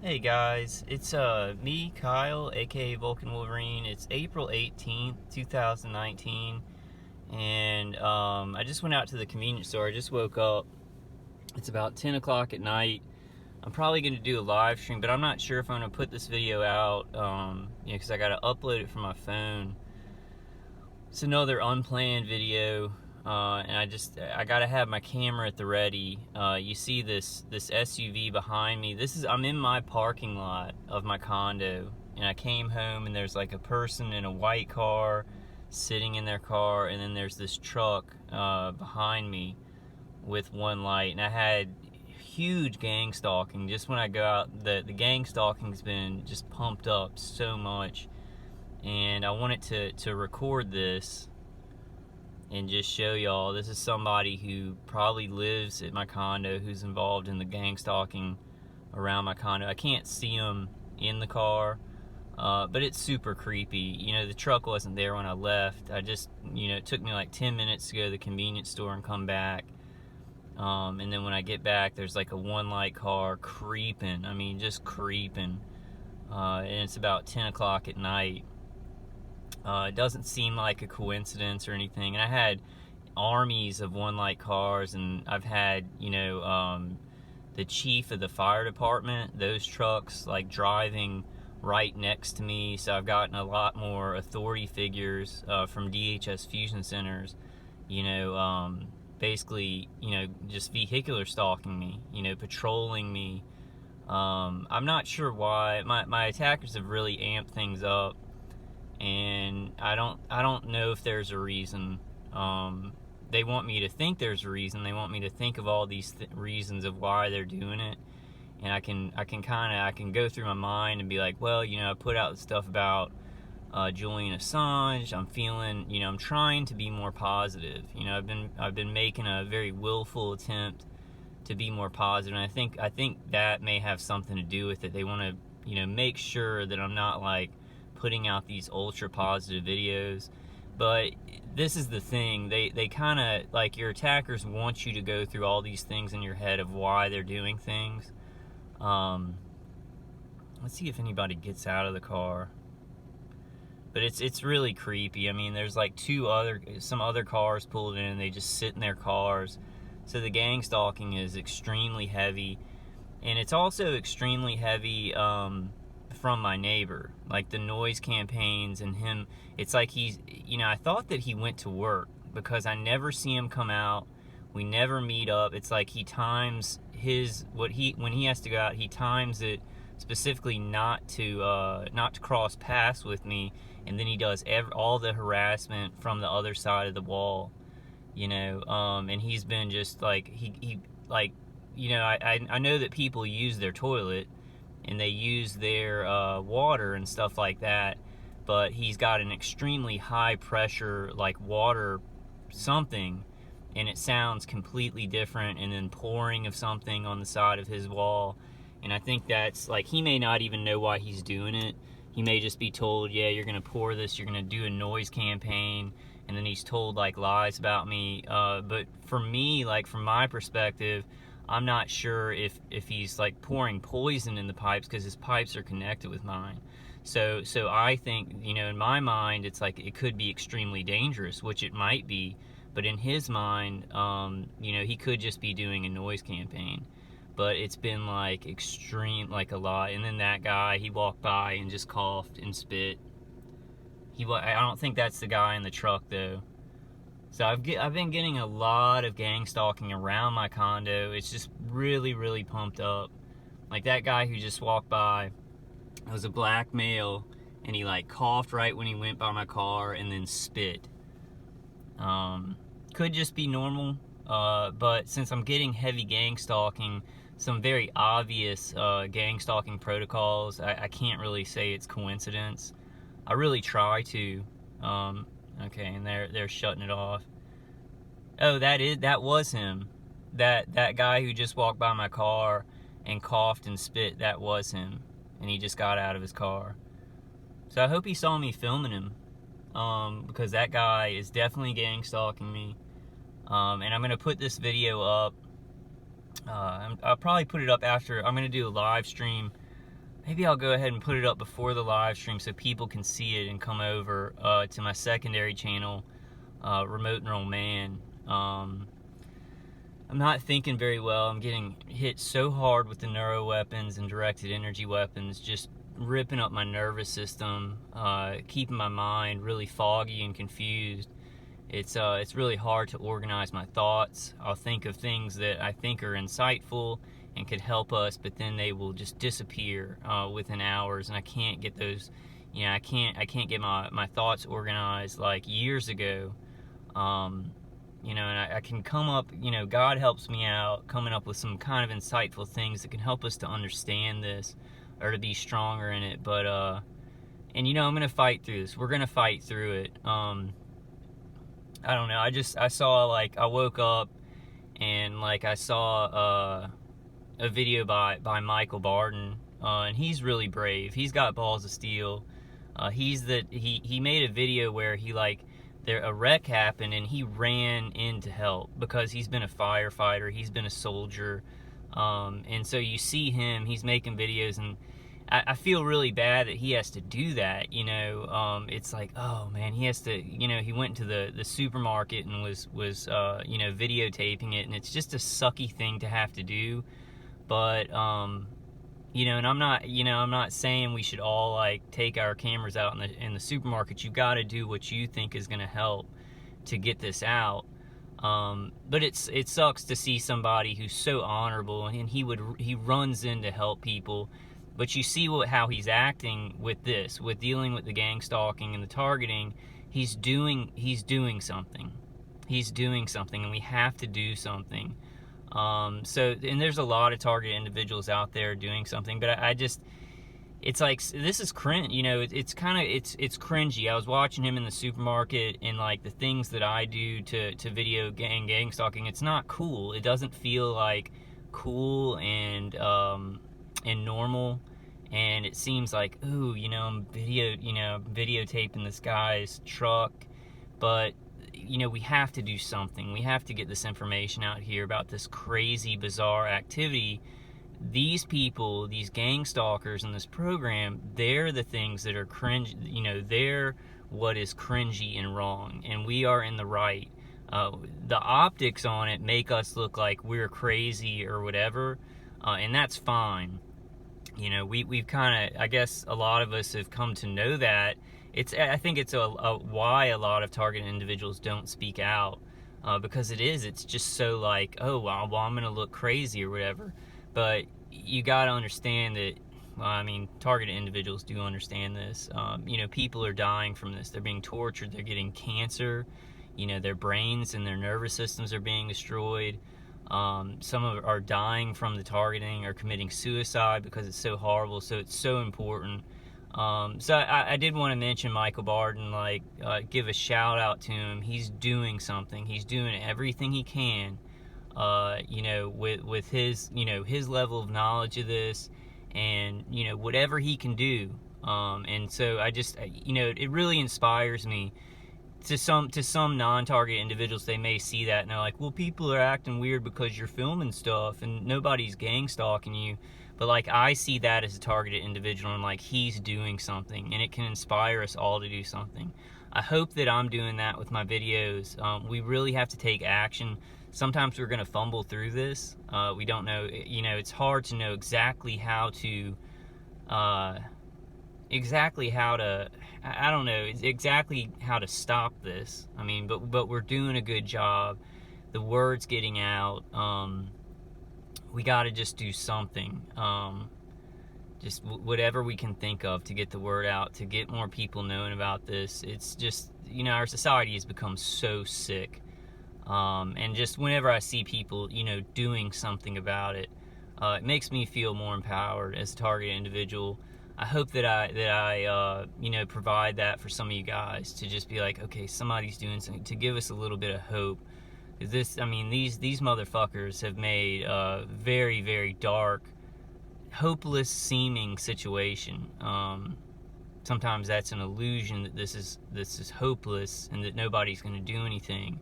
Hey guys, it's me, Kyle, aka Vulcan Wolverine. It's April 18th, 2019, and I just went out to the convenience store. I just woke up. It's about 10 o'clock at night. I'm probably going to do a live stream, but I'm not sure if I'm going to put this video out, because I got to upload it from my phone. It's another unplanned video, and I gotta have my camera at the ready. You see this SUV behind me. I'm in my parking lot of my condo, and I came home and there's like a person in a white car sitting in their car, and then there's this truck behind me with one light, and I had huge gang stalking. Just when I go out, the gang stalking's been just pumped up so much, and I wanted to record this and just show y'all. This is somebody who probably lives at my condo who's involved in the gang stalking around my condo. I can't see him in the car, but it's super creepy. You know, the truck wasn't there when I left. It took me like 10 minutes to go to the convenience store and come back. And then when I get back, there's like a one light car creeping. I mean, just creeping. And it's about 10 o'clock at night. It doesn't seem like a coincidence or anything. And I had armies of one light cars, and I've had, the chief of the fire department, those trucks like driving right next to me. So I've gotten a lot more authority figures from DHS fusion centers, basically, just vehicular stalking me, patrolling me. I'm not sure why. My attackers have really amped things up, and I don't know if there's a reason. They want me to think there's a reason. They want me to think of all these reasons of why they're doing it, and I can go through my mind and be like, well, I put out stuff about Julian Assange. I'm feeling, I'm trying to be more positive. I've been making a very willful attempt to be more positive, and I think that may have something to do with it. They want to, make sure that I'm not like putting out these ultra positive videos. But this is the thing, they kind of, like, your attackers want you to go through all these things in your head of why they're doing things. Let's see if anybody gets out of the car. But it's really creepy. I mean, there's like some other cars pulled in, and they just sit in their cars. So the gang stalking is extremely heavy, and it's also extremely heavy from my neighbor. Like the noise campaigns and him, it's like he's, I thought that he went to work, because I never see him come out. We never meet up. It's like he times when he has to go out, he times it specifically not to cross paths with me, and then he does all the harassment from the other side of the wall, and he's been just like, I know that people use their toilet and they use their water and stuff like that, but he's got an extremely high pressure, like, water something, and it sounds completely different, and then pouring of something on the side of his wall. And I think that's, like, he may not even know why he's doing it. He may just be told, yeah, you're going to pour this, you're going to do a noise campaign, and then he's told, like, lies about me. But for me, like, from my perspective, I'm not sure if he's like pouring poison in the pipes, because his pipes are connected with mine. So I think, in my mind, it's like it could be extremely dangerous, which it might be. But in his mind, he could just be doing a noise campaign. But it's been like extreme, like a lot. And then that guy, he walked by and just coughed and spit. I don't think that's the guy in the truck though. So I've been getting a lot of gang stalking around my condo. It's just really, really pumped up. Like that guy who just walked by was a black male, and he like coughed right when he went by my car and then spit. Could just be normal, but since I'm getting heavy gang stalking, some very obvious gang stalking protocols, I can't really say it's coincidence. I really try to. Okay, and they're shutting it off. Oh, that was him. That guy who just walked by my car and coughed and spit, that was him. And he just got out of his car. So I hope he saw me filming him, because that guy is definitely gang stalking me. And I'm gonna put this video up. I'll probably put it up after. I'm gonna do a live stream maybe I'll go ahead and put it up before the live stream so people can see it and come over to my secondary channel, Remote Neural Man. I'm not thinking very well. I'm getting hit so hard with the neuro weapons and directed energy weapons, just ripping up my nervous system, keeping my mind really foggy and confused. It's really hard to organize my thoughts. I'll think of things that I think are insightful and could help us, but then they will just disappear within hours, and I can't get those. I can't get my thoughts organized like years ago. And I can come up, God helps me out coming up with some kind of insightful things that can help us to understand this or to be stronger in it. But, I'm going to fight through this. We're going to fight through it. I don't know. I saw, I woke up and, I saw a video by Michael Barden, and he's really brave. He's got balls of steel. He made a video where he, a wreck happened and he ran in to help because he's been a firefighter, he's been a soldier, and so you see him, he's making videos, and I feel really bad that he has to do that. It's like, oh man, he has to, he went into the supermarket and was videotaping it, and it's just a sucky thing to have to do. But and I'm not saying we should all take our cameras out in the supermarket. You got to do what you think is going to help to get this out. But it sucks to see somebody who's so honorable, and he runs in to help people. But you see how he's acting with dealing with the gang stalking and the targeting. He's doing something. He's doing something, and we have to do something. And there's a lot of targeted individuals out there doing something, but it's like, this is cringe, it's cringy. I was watching him in the supermarket, and the things that I do to video gang stalking, it's not cool. It doesn't feel cool and normal, and it seems like, ooh, I'm videotaping this guy's truck, but we have to do something. We have to get this information out here about this crazy, bizarre activity. These people, these gang stalkers in this program, they're the things that are cringe. They're what is cringy and wrong, and we are in the right. The optics on it make us look like we're crazy or whatever, and that's fine. We've kind of, I guess a lot of us have come to know that. I think it's why a lot of targeted individuals don't speak out, because it's just so oh, well, I'm going to look crazy or whatever. But you got to understand that, targeted individuals do understand this. People are dying from this. They're being tortured. They're getting cancer. Their brains and their nervous systems are being destroyed. Some are dying from the targeting or committing suicide because it's so horrible. So it's so important. So I did want to mention Michael Barden, give a shout out to him. He's doing something. He's doing everything he can, with his, his level of knowledge of this, and, whatever he can do. And so I just, it really inspires me. To some non-target individuals, they may see that and they're like, well, people are acting weird because you're filming stuff and nobody's gang stalking you. But I see that as a targeted individual, and he's doing something, and it can inspire us all to do something. I hope that I'm doing that with my videos. We really have to take action. Sometimes we're going to fumble through this. We don't know, it's hard to know exactly how to stop this. But we're doing a good job. The word's getting out. We got to just do something. Just whatever we can think of to get the word out, to get more people knowing about this. It's just, our society has become so sick. And just whenever I see people, doing something about it, it makes me feel more empowered as a targeted individual. I hope that I provide that for some of you guys, to just be like, okay, somebody's doing something, to give us a little bit of hope. These motherfuckers have made a very, very dark, hopeless seeming situation. Sometimes that's an illusion that this is hopeless and that nobody's going to do anything.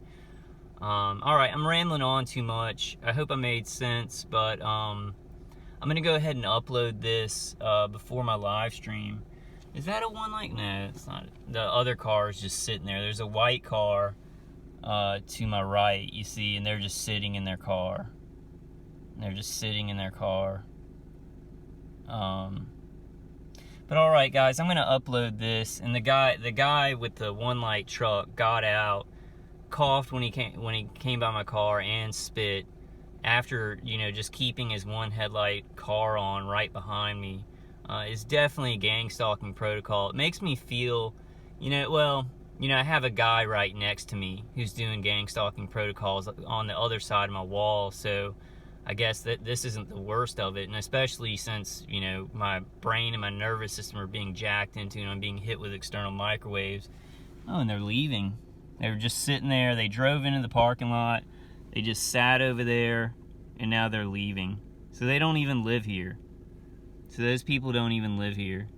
All right, I'm rambling on too much. I hope I made sense, but I'm I'm gonna go ahead and upload this before my live stream. Is that a one light? No, it's not. The other car is just sitting there. There's a white car to my right, you see, and they're just sitting in their car. They're just sitting in their car. But all right, guys, I'm gonna upload this. And the guy with the one light truck got out, coughed when he came by my car, and spit after, you know, just keeping his one headlight car on right behind me. Is definitely gang stalking protocol. It makes me feel, you know, well, you know, I have a guy right next to me who's doing gang stalking protocols on the other side of my wall, so I guess that this isn't the worst of it. And especially since, you know, my brain and my nervous system are being jacked into, and I'm being hit with external microwaves. Oh, and they're leaving. They were just sitting there. They drove into the parking lot. They just sat over there, and now they're leaving. So they don't even live here. So those people don't even live here.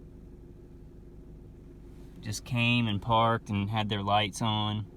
Just came and parked and had their lights on.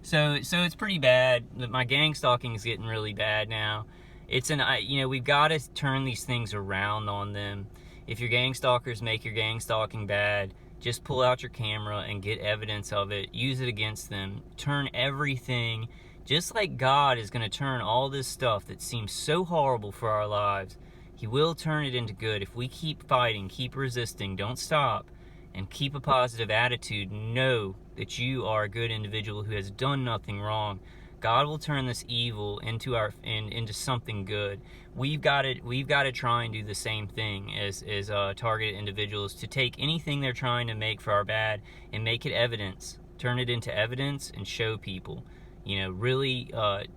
So it's pretty bad. My gang stalking is getting really bad now. You know, we've got to turn these things around on them. If your gang stalkers make your gang stalking bad, just pull out your camera and get evidence of it. Use it against them. Turn everything, just like God is going to turn all this stuff that seems so horrible for our lives. He will turn it into good if we keep fighting, keep resisting, don't stop, and keep a positive attitude. Know that you are a good individual who has done nothing wrong. God will turn this evil into something good. We've got to try and do the same thing as targeted individuals, to take anything they're trying to make for our bad and make it evidence. Turn it into evidence and show people. You know, really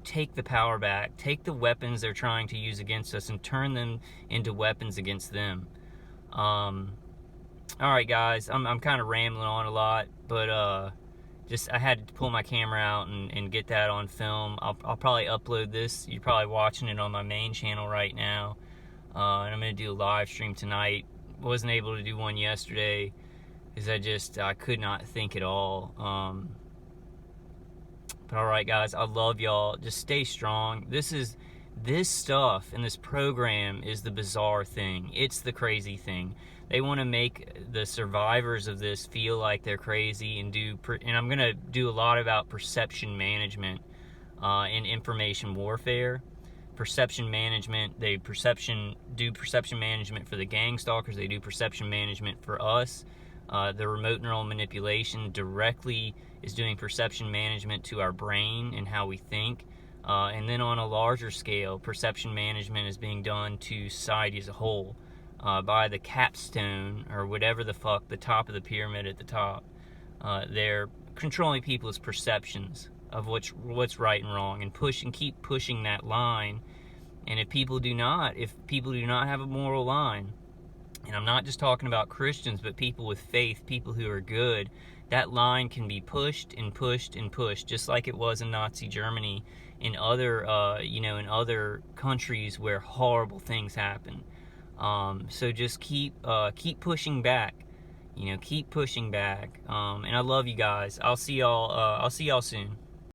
take the power back. Take the weapons they're trying to use against us and turn them into weapons against them. All right, guys, I'm kind of rambling on a lot, but I had to pull my camera out and get that on film. I'll probably upload this. You're probably watching it on my main channel right now, and I'm gonna do a live stream tonight. Wasn't able to do one yesterday because I could not think at all. But all right, guys, I love y'all. Just stay strong. This stuff in this program is the bizarre thing. It's the crazy thing. They want to make the survivors of this feel like they're crazy and I'm going to do a lot about perception management in information warfare. Perception management. They do perception management for the gang stalkers. They do perception management for us. The remote neural manipulation directly is doing perception management to our brain and how we think. And then on a larger scale, perception management is being done to society as a whole by the capstone, or whatever the fuck, the top of the pyramid at the top. They're controlling people's perceptions of what's right and wrong, and keep pushing that line. And if people do not have a moral line, and I'm not just talking about Christians, but people with faith, people who are good, that line can be pushed and pushed and pushed, just like it was in Nazi Germany, in other countries where horrible things happen. So just keep pushing back, keep pushing back. And I love you guys. I'll see y'all soon.